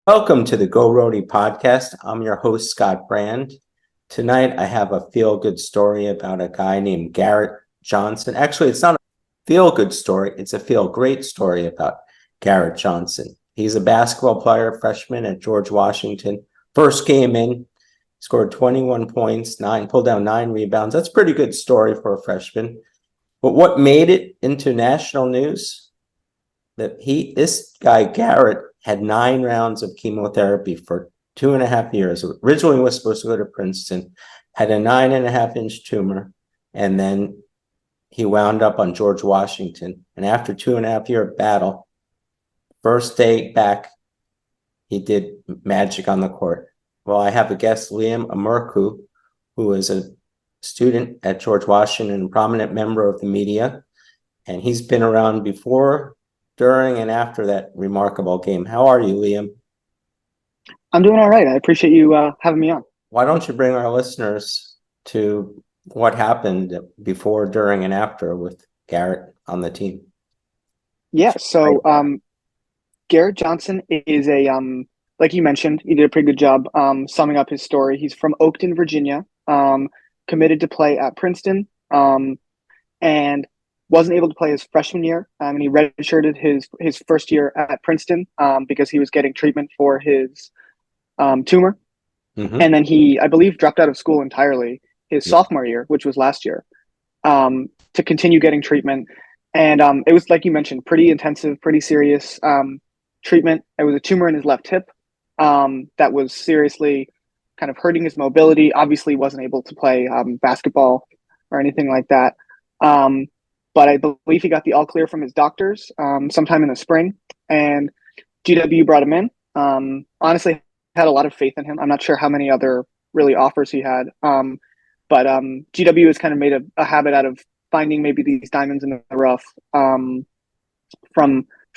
Welcome to the Go Roadie podcast. I'm your host, Scott Brand. Tonight, I have a feel-good story about a guy named Garrett Johnson. Actually, it's not a feel-good story. It's a feel-great story about Garrett Johnson. He's a basketball player, freshman at George Washington. First game in, scored 21 points, pulled down 9 rebounds. That's a pretty good story for a freshman. But what made it into national news? This guy Garrett had 9 rounds of chemotherapy for 2.5 years. Originally was supposed to go to Princeton, had a 9.5-inch tumor, and then he wound up on George Washington. And after 2.5 year battle, first day back, he did magic on the court. Well, I have a guest, Liam Amerku, who is a student at George Washington, a prominent member of the media, and he's been around before, during, and after that remarkable game. How are you, Liam? I'm doing all right. I appreciate you having me on. Why don't you bring our listeners to what happened before, during, and after with Garrett on the team? Yeah, so Garrett Johnson is like you mentioned, he did a pretty good job summing up his story. He's from Oakton, Virginia, committed to play at Princeton, and wasn't able to play his freshman year. And he redshirted his first year at Princeton because he was getting treatment for his tumor. Mm-hmm. And then I believe, dropped out of school entirely his Yeah. sophomore year, which was last year, to continue getting treatment. And it was, like you mentioned, pretty intensive, pretty serious treatment. It was a tumor in his left hip that was seriously kind of hurting his mobility. Obviously, wasn't able to play basketball or anything like that. But I believe he got the all clear from his doctors sometime in the spring, and GW brought him in. Honestly, had a lot of faith in him. I'm not sure how many other really offers he had. But GW has kind of made a habit out of finding maybe these diamonds in the rough from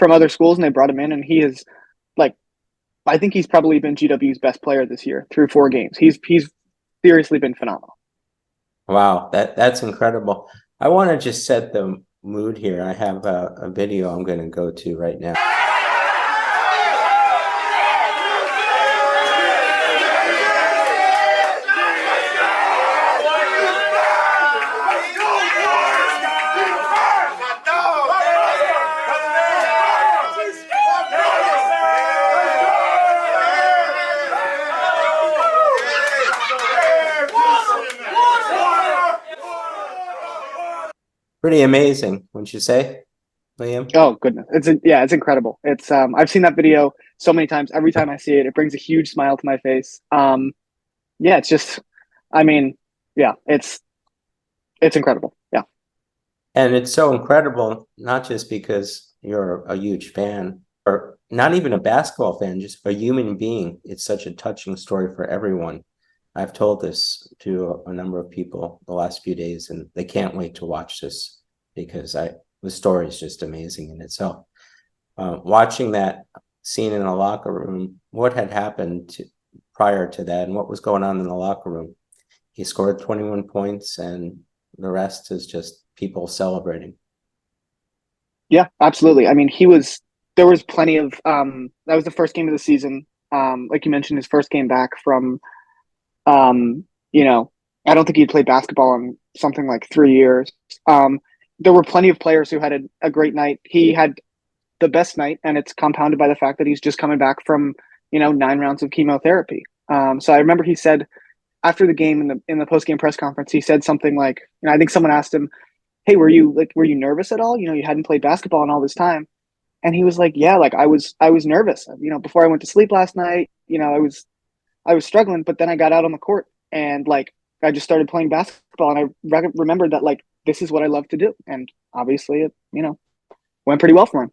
other schools, and they brought him in, and he is like, I think he's probably been GW's best player this year through 4 games. He's seriously been phenomenal. Wow, that's incredible. I want to just set the mood here. I have a video I'm going to go to right now. Pretty amazing, wouldn't you say, Liam? Oh goodness, it's incredible. It's I've seen that video so many times. Every time I see it, it brings a huge smile to my face. Yeah, it's just, I mean, yeah, it's incredible. Yeah. And it's so incredible, not just because you're a huge fan, or not even a basketball fan, just a human being. It's such a touching story for everyone. I've told this to a number of people the last few days, and they can't wait to watch this because the story is just amazing in itself. Watching that scene in the locker room, what had happened prior to that, and what was going on in the locker room. He scored 21 points, and the rest is just people celebrating. Yeah, absolutely. I mean, there was plenty of that was the first game of the season. Like you mentioned, his first game back from um, you know, I don't think he'd played basketball in something like 3 years. There were plenty of players who had a great night. He had the best night, and it's compounded by the fact that he's just coming back from 9 rounds of chemotherapy. So I remember he said after the game in the post game press conference, he said something like, I think someone asked him, "Hey, were you nervous at all? You hadn't played basketball in all this time." And he was like, "Yeah, like I was nervous. Before I went to sleep last night, I was struggling, but then I got out on the court and like I just started playing basketball, and I remembered that like this is what I love to do, and obviously it went pretty well for him."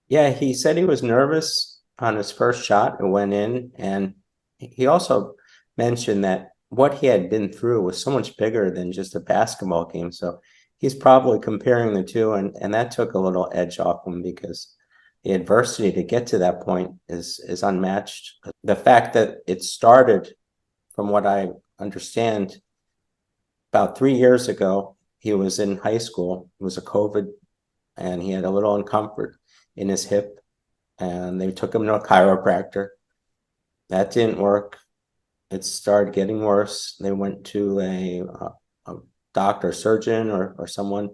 Yeah, he said he was nervous on his first shot. It went in. And he also mentioned that what he had been through was so much bigger than just a basketball game. So he's probably comparing the two. And that took a little edge off him because the adversity to get to that point is unmatched. The fact that it started, from what I understand, about 3 years ago, he was in high school. It was a COVID, and he had a little uncomfort in his hip. and they took him to a chiropractor. That didn't work. It started getting worse. They went to a doctor, surgeon, or someone,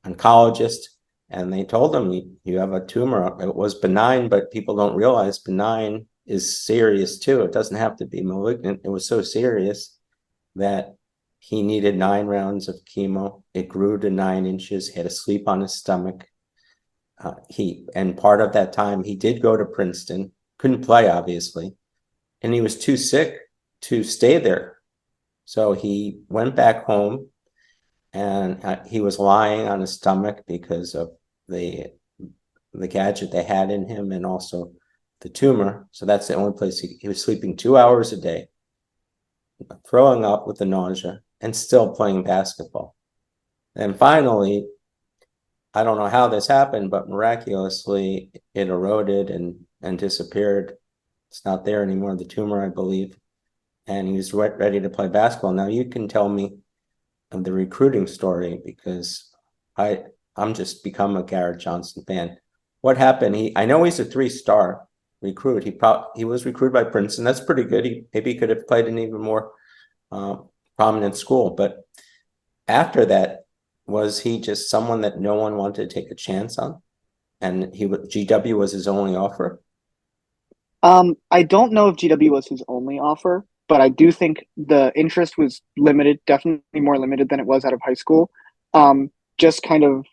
oncologist, and they told him, you have a tumor. It was benign, but people don't realize benign is serious too. It doesn't have to be malignant. It was so serious that he needed 9 rounds of chemo. It grew to 9 inches. He had to sleep on his stomach. And part of that time he did go to Princeton, couldn't play obviously, and he was too sick to stay there. So he went back home, and he was lying on his stomach because of the gadget they had in him, and also the tumor. So that's the only place he was sleeping 2 hours a day, throwing up with the nausea, and still playing basketball. And finally, I don't know how this happened, but miraculously it eroded and disappeared. It's not there anymore, the tumor, I believe. And he was ready to play basketball. Now you can tell me of the recruiting story, because I'm just become a Garrett Johnson fan. What happened? I know he's a 3-star recruit. He was recruited by Princeton. That's pretty good. He maybe could have played in even more prominent school. But after that, was he just someone that no one wanted to take a chance on? And GW was his only offer? I don't know if GW was his only offer, but I do think the interest was limited, definitely more limited than it was out of high school. Just kind of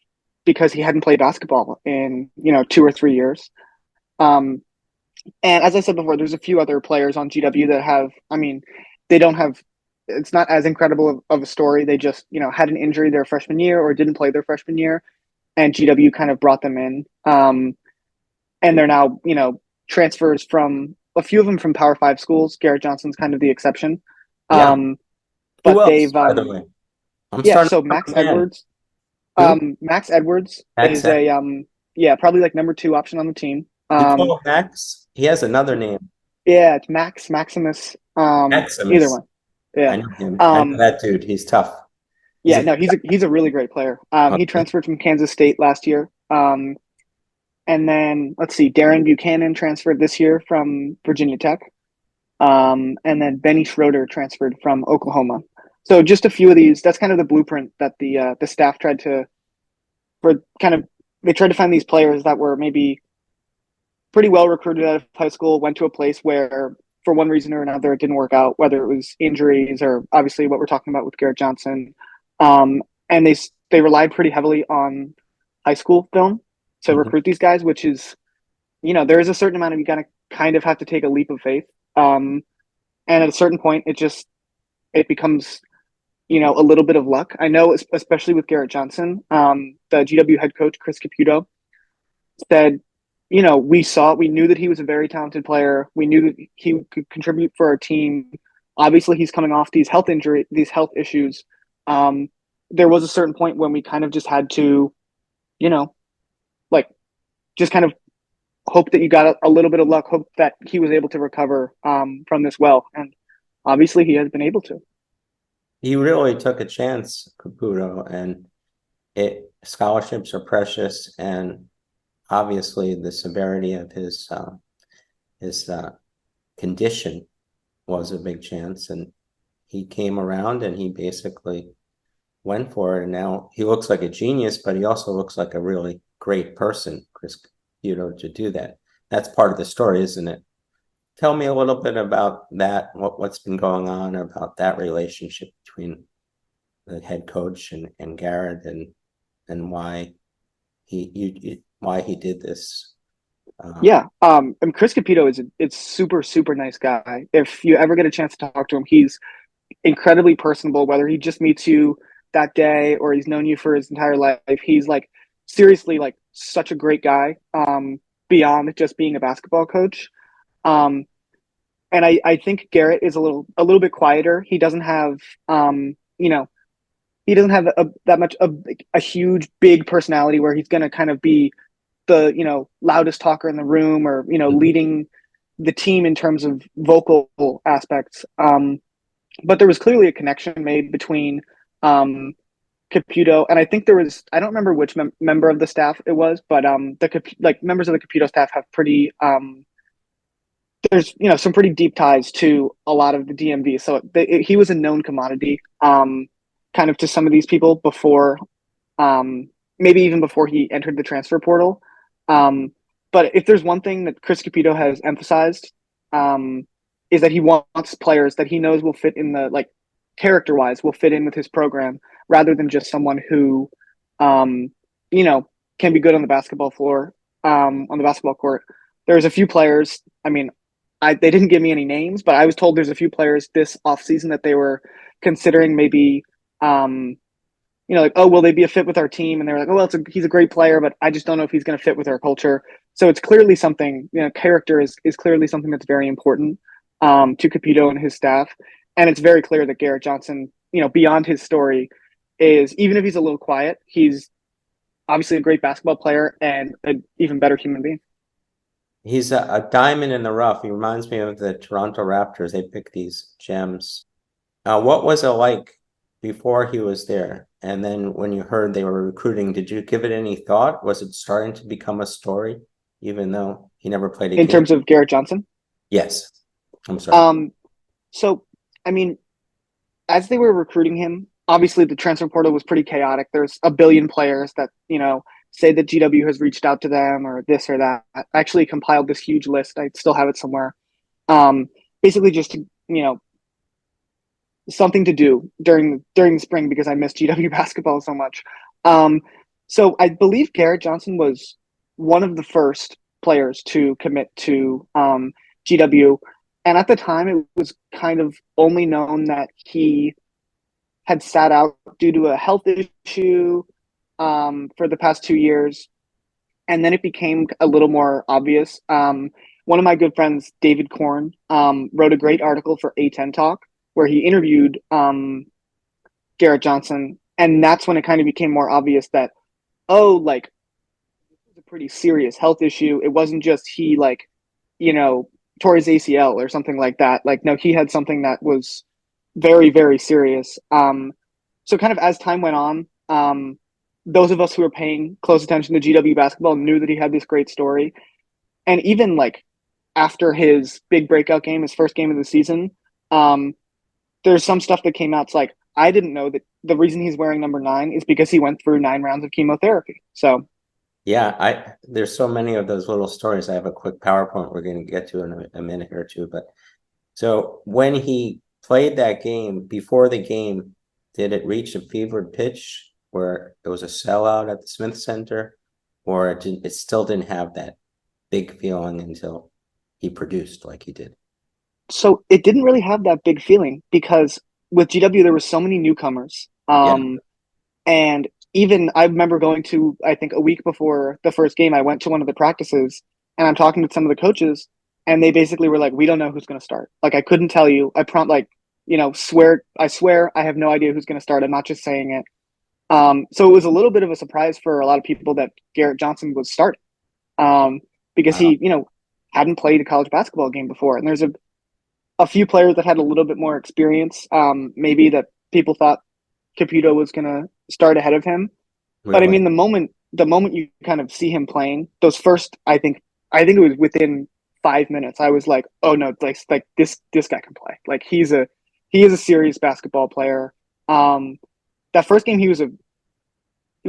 because he hadn't played basketball in, 2 or 3 years. Um, and as I said before, there's a few other players on GW that have, they don't have, it's not as incredible of a story. They just, had an injury their freshman year or didn't play their freshman year, and GW kind of brought them in. And they're now, transfers from a few of them from Power Five schools. Garrett Johnson's kind of the exception. Yeah. Who But else, they've, by the way? I'm yeah, starting so to understand. Who? Max Edwards Max. is probably like number 2 option on the team. You call him Max? He has another name. Yeah, it's Maximus, either Maximus. one. Yeah. I know him. I know Um, that dude. He's tough. He's yeah, a no, he's a really great player. He okay. transferred from Kansas State last year. And then let's see, Darren Buchanan transferred this year from Virginia Tech. And then Benny Schroeder transferred from Oklahoma. So just a few of these. That's kind of the blueprint that the staff tried to, they tried to find these players that were maybe pretty well recruited out of high school, went to a place where for one reason or another it didn't work out, whether it was injuries or obviously what we're talking about with Garrett Johnson. And they relied pretty heavily on high school film to Mhm. recruit these guys, which is, there is a certain amount of, you gotta kind of have to take a leap of faith. And at a certain point, it becomes, a little bit of luck. I know, especially with Garrett Johnson, the GW head coach Chris Caputo said, we knew that he was a very talented player. We knew that he could contribute for our team. Obviously, he's coming off these health issues. There was a certain point when we kind of just had to, like, just kind of hope that you got a little bit of luck, hope that he was able to recover from this well. And obviously he has been able to. He really took a chance, Caputo, and scholarships are precious, and obviously the severity of his condition was a big chance, and he came around and he basically went for it, and now he looks like a genius, but he also looks like a really great person, Chris Caputo, to do that. That's part of the story, isn't it? Tell me a little bit about that, what's been going on about that relationship between the head coach and Garrett, and why why he did this. Yeah. And Chris Capito it's super, super nice guy. If you ever get a chance to talk to him, he's incredibly personable, whether he just meets you that day or he's known you for his entire life. He's like seriously like such a great guy, beyond just being a basketball coach. Um, and I think Garrett is a little bit quieter. He doesn't have, he doesn't have that much a huge big personality where he's going to kind of be the loudest talker in the room or leading the team in terms of vocal aspects. But there was clearly a connection made between Caputo, and I think there was, I don't remember which member of the staff it was, but like members of the Caputo staff have pretty there's some pretty deep ties to a lot of the DMV. So he was a known commodity, kind of to some of these people before, maybe even before he entered the transfer portal. But if there's one thing that Chris Caputo has emphasized, is that he wants players that he knows will fit in the, like, character wise will fit in with his program, rather than just someone who, can be good on the basketball floor, on the basketball court. There's a few players. I mean, they didn't give me any names, but I was told there's a few players this offseason that they were considering maybe, like, oh, will they be a fit with our team? And they're like, oh, well, he's a great player, but I just don't know if he's going to fit with our culture. So it's clearly something, character is clearly something that's very important, to Caputo and his staff. And it's very clear that Garrett Johnson, beyond his story, is, even if he's a little quiet, he's obviously a great basketball player and an even better human being. He's a diamond in the rough. He reminds me of the Toronto Raptors. They pick these gems. What was it like before he was there? And then when you heard they were recruiting, did you give it any thought? Was it starting to become a story, even though he never played a game? In terms of Garrett Johnson? Yes. I'm sorry. So, I mean, as they were recruiting him, obviously the transfer portal was pretty chaotic. There's a billion players that, say that GW has reached out to them or this or that. I actually compiled this huge list. I still have it somewhere. Basically just to, something to do during the spring, because I miss GW basketball so much. So I believe Garrett Johnson was one of the first players to commit to GW. And at the time, it was kind of only known that he had sat out due to a health issue for the past 2 years. And then it became a little more obvious. One of my good friends, David Korn, wrote a great article for A10 Talk where he interviewed Garrett Johnson. And that's when it kind of became more obvious that, oh, like, this was a pretty serious health issue. It wasn't just he, like, tore his ACL or something like that. Like, no, he had something that was very, very serious. So kind of as time went on, those of us who were paying close attention to GW basketball knew that he had this great story. And even, like, after his big breakout game, his first game of the season, there's some stuff that came out. It's like, I didn't know that the reason he's wearing number 9 is because he went through 9 rounds of chemotherapy. So yeah, there's so many of those little stories. I have a quick PowerPoint we're going to get to in a minute or two. But so when he played that game, before the game, did it reach a fevered pitch where it was a sellout at the Smith Center, or it still didn't have that big feeling until he produced like he did? So it didn't really have that big feeling because with GW there were so many newcomers. And even I remember going to, I think a week before the first game, I went to one of the practices and I'm talking to some of the coaches and they basically were like, we don't know who's going to start. Like, I couldn't tell you. I swear I have no idea who's going to start. I'm not just saying it. So it was a little bit of a surprise for a lot of people that Garrett Johnson was starting, because he, hadn't played a college basketball game before. And there's a few players that had a little bit more experience, maybe that people thought Caputo was going to start ahead of him. Really? But I mean, the moment you kind of see him playing, those first, I think it was within 5 minutes, I was like, oh no, like this guy can play. Like, he is a serious basketball player. That first game, he was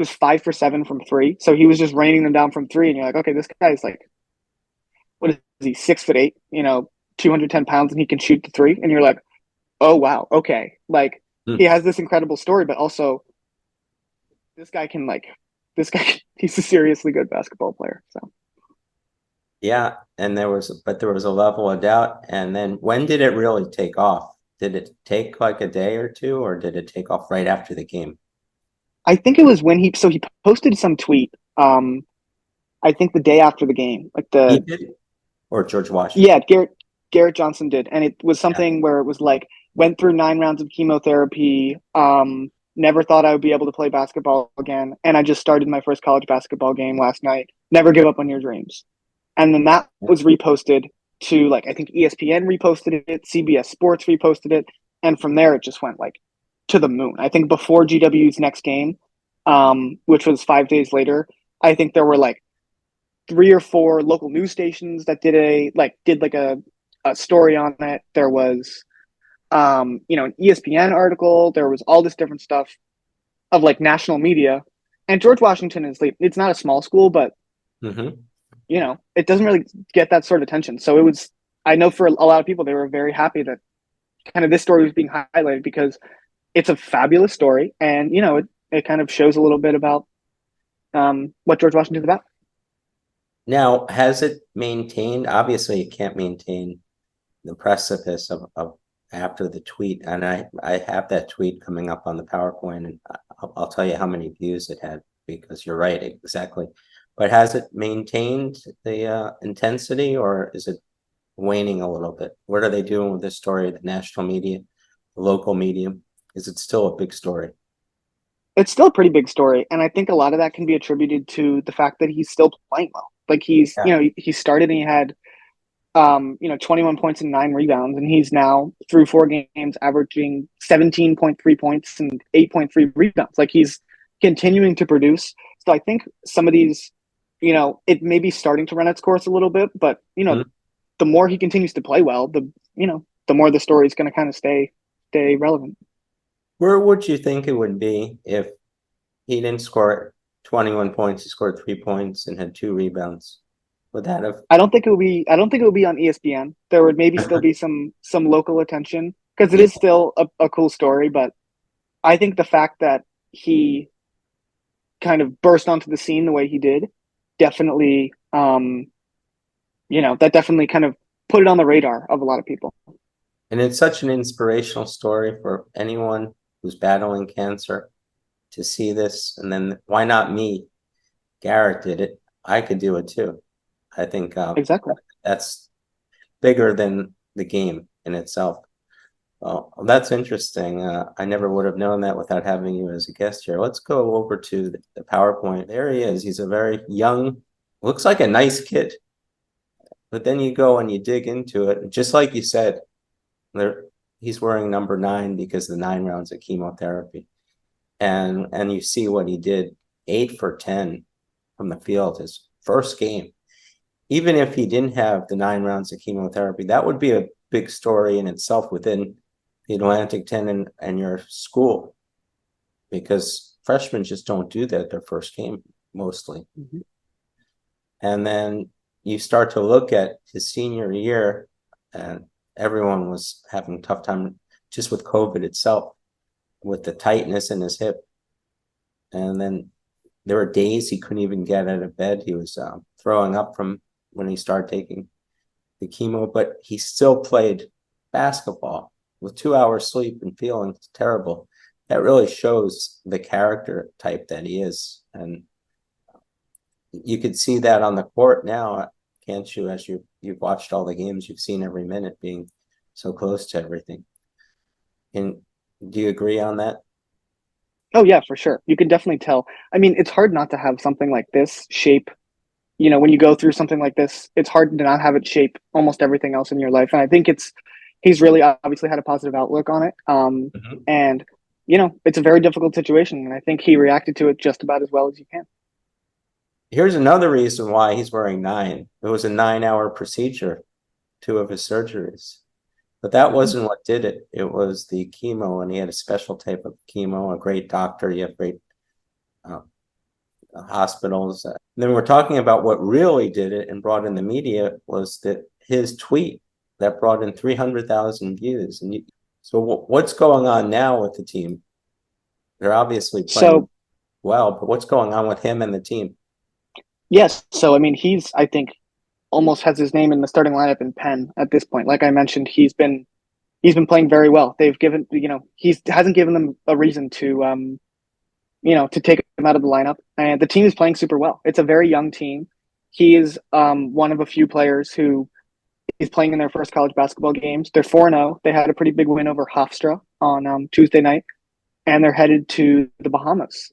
5 for 7 from 3. So he was just raining them down from 3. And you're like, okay, this guy's like, what is he, 6'8", 210 pounds, and he can shoot the 3. And you're like, oh wow, okay. Like, he has this incredible story, but also this guy, he's a seriously good basketball player. So yeah, and there was a level of doubt. And then when did it really take off? Did it take like a day or two, or did it take off right after the game? I think it was when he posted some tweet, I think the day after the game, like He did? Or George Washington? Yeah, Garrett Johnson did. And it was something where it was like, went through 9 rounds of chemotherapy, never thought I would be able to play basketball again. And I just started my first college basketball game last night. Never give up on your dreams. And then that was reposted to, like, I think ESPN reposted it, CBS Sports reposted it. And from there, it just went like to the moon. I think before GW's next game, which was 5 days later, I think there were like 3 or 4 local news stations that did a story on it. There was an ESPN article. There was all this different stuff of like national media. And George Washington it's not a small school, but Mm-hmm. it doesn't really get that sort of attention. So I know for a lot of people, they were very happy that kind of this story was being highlighted because it's a fabulous story. And, it kind of shows a little bit about what George Washington's about. Now, has it maintained? Obviously, it can't maintain the precipice of after the tweet, and I have that tweet coming up on the PowerPoint, and I'll tell you how many views it had because you're right, exactly. But has it maintained the intensity, or is it waning a little bit? What are they doing with this story? The national media, the local media? Is it still a big story? It's still a pretty big story, and I think a lot of that can be attributed to the fact that he's still playing well. Like Yeah. he started and he had 21 points and 9 rebounds, and he's now through 4 games averaging 17.3 points and 8.3 rebounds. Like he's continuing to produce. So I think some of these, it may be starting to run its course a little bit, but Mhm. the more he continues to play well, the more the story is going to kind of stay relevant. Where would you think it would be if he didn't score 21 points, he scored 3 points and had 2 rebounds? Would that have? I don't think it would be. I don't think it would be on ESPN. There would maybe still be some local attention because it Yeah. is still a cool story. But I think the fact that he kind of burst onto the scene the way he did definitely, that definitely kind of put it on the radar of a lot of people. And it's such an inspirational story for anyone who's battling cancer to see this. And then why not me? Garrett did it. I could do it too. I think Exactly. that's bigger than the game in itself. Well, that's interesting. I never would have known that without having you as a guest here. Let's go over to the PowerPoint. There he is. He's a very young, looks like a nice kid. But then you go and you dig into it. Just like you said, there, he's wearing number 9 because of the 9 rounds of chemotherapy. And you see what he did, 8 for 10 from the field, his first game. Even if he didn't have the 9 rounds of chemotherapy, that would be a big story in itself within the Atlantic 10 and your school, because freshmen just don't do that their first game mostly. Mm-hmm. And then you start to look at his senior year, and everyone was having a tough time just with COVID itself, with the tightness in his hip. And then there were days he couldn't even get out of bed. He was throwing up from when he started taking the chemo, but he still played basketball with 2 hours sleep and feeling terrible. That really shows the character type that he is. And you could see that on the court now, can't you? As you've watched all the games, you've seen every minute being so close to everything. And do you agree on that? Oh yeah, for sure. You can definitely tell. I mean, it's hard not to have something like this shape. When you go through something like this, it's hard to not have it shape almost everything else in your life. And I think he's really obviously had a positive outlook on it. Mhm. And it's a very difficult situation, and I think he reacted to it just about as well as you can. Here's another reason why he's wearing 9. It was a 9-hour procedure, 2 of his surgeries. But that wasn't what did it. It was the chemo, and he had a special type of chemo, a great doctor. You have great uh, hospitals. And then we're talking about what really did it and brought in the media was that his tweet that brought in 300,000 views. And so what's going on now with the team? They're obviously playing So well, but what's going on with him and the team? yes, so I mean, I think almost has his name in the starting lineup in Penn at this point. Like I mentioned, he's been playing very well. They've given he hasn't given them a reason to take him out of the lineup, and the team is playing super well. It's a very young team. He is one of a few players who is playing in their first college basketball games. They're 4-0. They had a pretty big win over Hofstra on Tuesday night, and they're headed to the Bahamas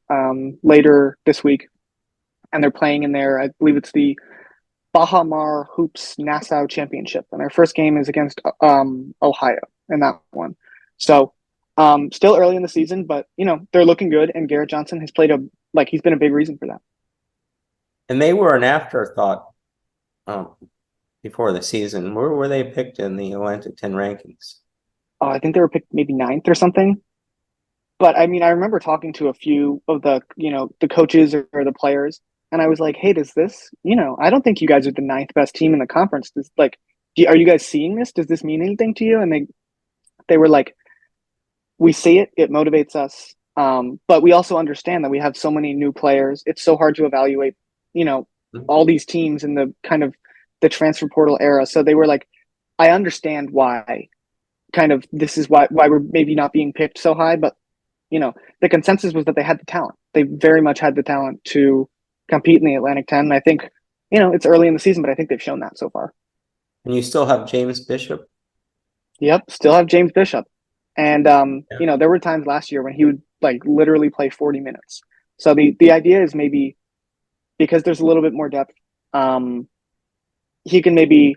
later this week, and they're playing in their, I believe it's the Baha Mar Hoops Nassau Championship, and their first game is against Ohio in that one. So Still early in the season, but they're looking good, and Garrett Johnson has played he's been a big reason for that. And they were an afterthought um, before the season. Where were they picked in the Atlantic 10 rankings? I think they were picked maybe ninth or something. But I mean, I remember talking to a few of the coaches or the players, and I was like, "Hey, does this? I don't think you guys are the ninth best team in the conference. Are you guys seeing this? Does this mean anything to you?" And they were like, "We see it. It motivates us. But we also understand that we have so many new players. It's so hard to evaluate, you know, all these teams in the kind of the transfer portal era." So they were like, "I understand why. Kind of this is why we're maybe not being picked so high, but." The consensus was that they had the talent. They very much had the talent to compete in the Atlantic 10. And I think, it's early in the season, but I think they've shown that so far. And you still have James Bishop. Yep, still have James Bishop. And, Yeah. there were times last year when he would literally play 40 minutes. So the idea is maybe because there's a little bit more depth, he can maybe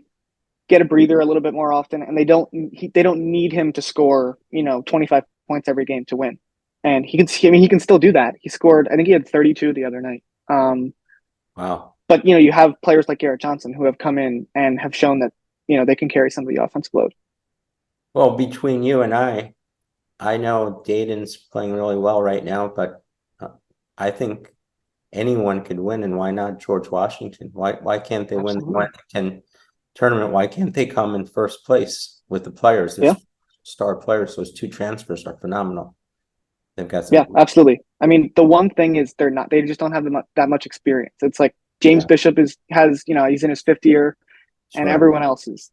get a breather a little bit more often, and they don't need him to score 25 points every game to win. And he can still do that. He scored, I think he had 32 the other night. Wow. But you have players like Garrett Johnson who have come in and have shown that they can carry some of the offensive load. Well, between you and I know Dayton's playing really well right now, but I think anyone could win, and why not George Washington? Why can't they win the Absolutely. Atlantic 10 tournament? Why can't they come in first place with the players? Yeah. There's star players. Those two transfers are phenomenal. They've got Yeah, some. absolutely. I mean, the one thing is they just don't have that much experience. It's like James Yeah, Bishop has he's in his fifth year, and sure. everyone else is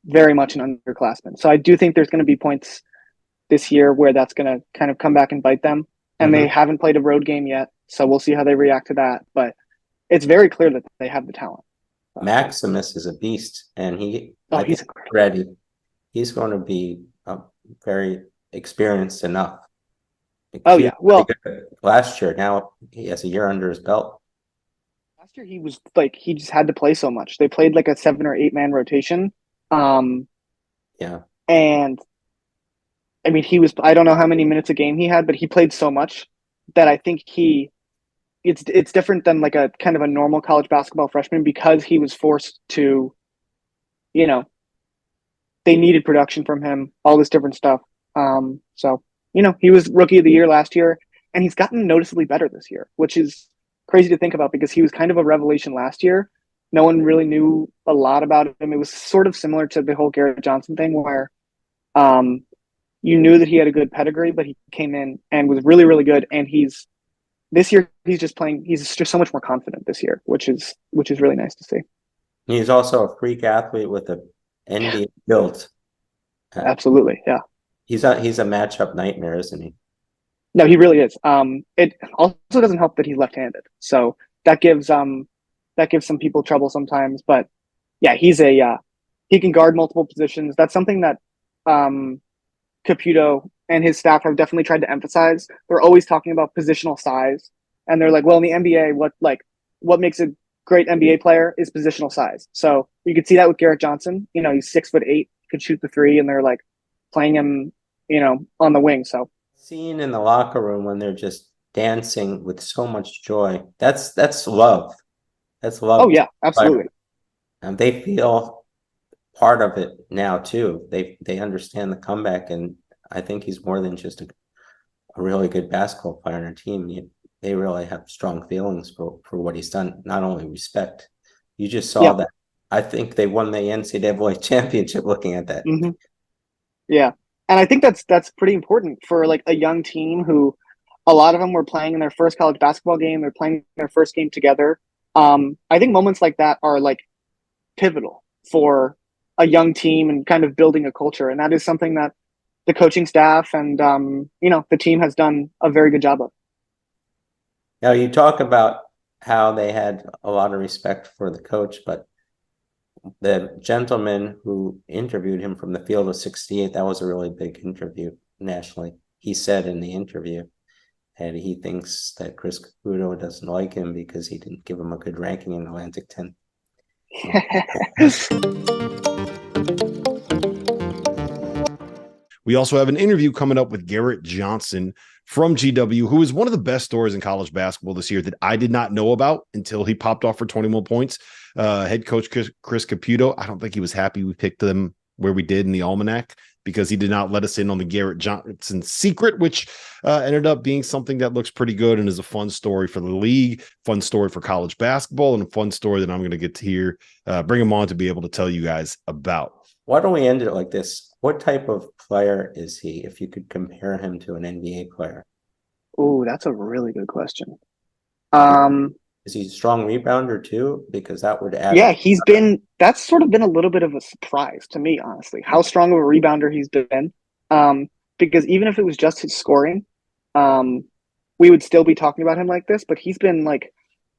very much an underclassman. So I do think there's going to be points this year where that's going to kind of come back and bite them. And they Mm-hmm. haven't played a road game yet, so we'll see how they react to that. But it's very clear that they have the talent. Maximus is a beast, and Oh, I he's think incredible. ready. He's going to be very experienced enough. Oh He was yeah. Well, really good last year. Now he has a year under his belt. last year he was he just had to play so much. They played like a 7 or 8 man rotation, Yeah. and I mean I don't know how many minutes a game he had, but he played so much that I think it's different than like a kind of a normal college basketball freshman because he was forced to you know they needed production from him, all this different stuff. So he was rookie of the year last year, and he's gotten noticeably better this year, which is crazy to think about because he was kind of a revelation last year. No one really knew a lot about him. It was sort of similar to the whole Garrett Johnson thing, where um, you knew that he had a good pedigree, but he came in and was really, really good. And this year he's just playing. He's just so much more confident this year, which is really nice to see. He's also a freak athlete with a Yeah, NBA built. Uh, absolutely. Yeah. he's a matchup nightmare, isn't he? No, he really is. It also doesn't help that he's left-handed, so that gives some people trouble sometimes. But yeah, he can guard multiple positions. That's something that um, Caputo and his staff have definitely tried to emphasize. They're always talking about positional size, and they're like, well, in the NBA, what makes a great NBA player is positional size. So you could see that with Garrett Johnson. He's 6'8", could shoot the three, and they're like playing him, on the wing. So Scene in the locker room when they're just dancing with so much joy. That's love. That's oh love. yeah, absolutely. And they feel part of it now too. They understand the comeback, and I think he's more than just a really good basketball player on our team. They really have strong feelings for what he's done. Not only respect. You just saw Yeah. that. I think they won the NCAA championship looking at that. Mm-hmm. Yeah. And I think that's pretty important for like a young team who a lot of them were playing in their first college basketball game. They're playing their first game together. I think moments like that are like pivotal for a young team and kind of building a culture. And that is something that the coaching staff and the team has done a very good job of. Now you talk about how they had a lot of respect for the coach, but the gentleman who interviewed him from the field of 68, that was a really big interview nationally. He said in the interview that he thinks that Chris Caputo doesn't like him because he didn't give him a good ranking in Atlantic 10. We also have an interview coming up with Garrett Johnson from GW, who is one of the best stories in college basketball this year that I did not know about until he popped off for 21 points. Head coach Chris Caputo, I don't think he was happy we picked them where we did in the Almanac, because he did not let us in on the Garrett Johnson secret, which ended up being something that looks pretty good and is a fun story for the league, fun story for college basketball, and a fun story that I'm going to get to hear, bring him on to be able to tell you guys about. Why don't we end it like this? What type of player is he, if you could compare him to an NBA player? Oh, that's a really good question. Is he a strong rebounder too? Because that would add. Yeah, that's sort of been a little bit of a surprise to me, honestly, how strong of a rebounder he's been. Because even if it was just his scoring, we would still be talking about him like this. But he's been like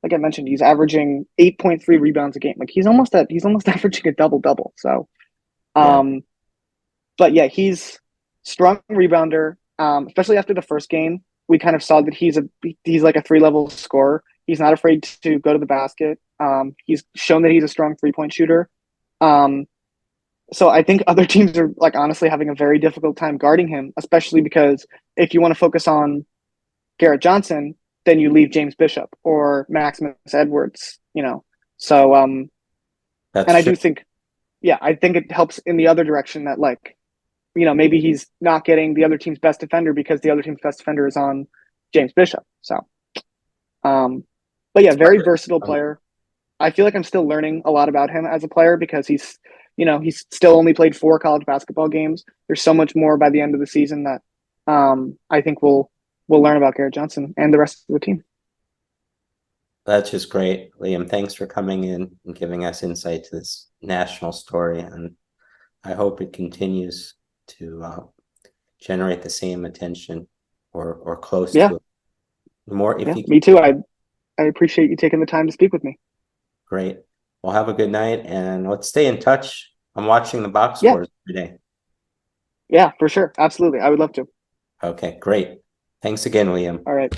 I mentioned, he's averaging 8.3 rebounds a game. Like he's almost averaging a double-double. So, but yeah, he's strong rebounder. Especially after the first game, we kind of saw that he's like a 3-level scorer. He's not afraid to go to the basket. He's shown that he's a strong 3-point shooter. So I think other teams are like honestly having a very difficult time guarding him, especially because if you want to focus on Garrett Johnson, then you leave James Bishop or Maximus Edwards, So I do think, I think it helps in the other direction that maybe he's not getting the other team's best defender because the other team's best defender is on James Bishop. So, but yeah, very versatile player. I feel like I'm still learning a lot about him as a player because he's still only played 4 college basketball games. There's so much more by the end of the season that I think we'll learn about Garrett Johnson and the rest of the team. That's just great, Liam. Thanks for coming in and giving us insight to this national story, and I hope it continues to generate the same attention or close to it. Me too. I appreciate you taking the time to speak with me. Great. Well, have a good night, and let's stay in touch. I'm watching the box scores every day. Yeah, for sure. Absolutely. I would love to. Okay, great. Thanks again, Liam. All right.